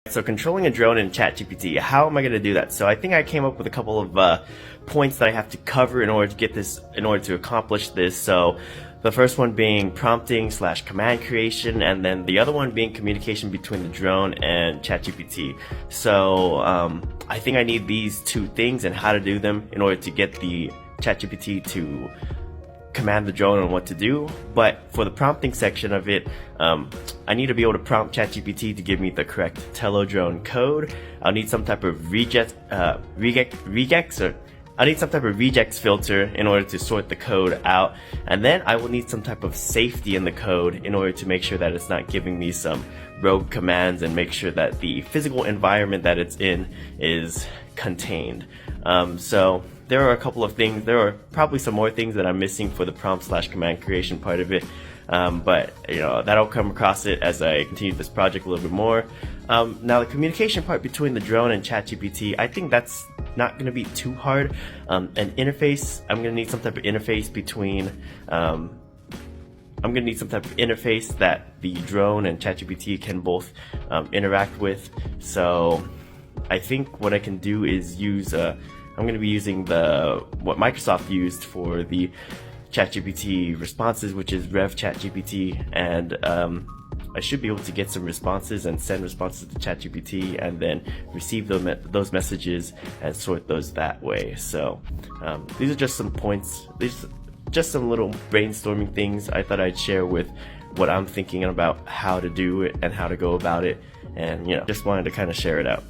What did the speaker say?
So controlling a drone in ChatGPT, how am I going to do that? So I think I came up with a couple of points that I have to cover in order to accomplish this. So the first one being prompting / command creation, and then the other one being communication between the drone and ChatGPT. So I think I need these two things and how to do them in order to get the ChatGPT to command the drone on what to do. But for the prompting section of it, I need to be able to prompt ChatGPT to give me the correct telodrone code. I'll need some type of regex filter in order to sort the code out, and then I will need some type of safety in the code in order to make sure that it's not giving me some rogue commands and make sure that the physical environment that it's in is contained. So there are a couple of things. There are probably some more things that I'm missing for the prompt / command creation part of it. But that'll come across it as I continue this project a little bit more. Now the communication part between the drone and ChatGPT, I think that's not going to be too hard. An interface, I'm going to need some type of interface between, I'm going to need some type of interface that the drone and ChatGPT can both interact with. So I think what I can do is use, I'm going to be using what Microsoft used for the ChatGPT responses, which is Rev ChatGPT, and I should be able to get some responses and send responses to ChatGPT and then receive those messages and sort those that way. So these are just some points, these just some little brainstorming things I thought I'd share with what I'm thinking about how to do it and how to go about it, and just wanted to kind of share it out.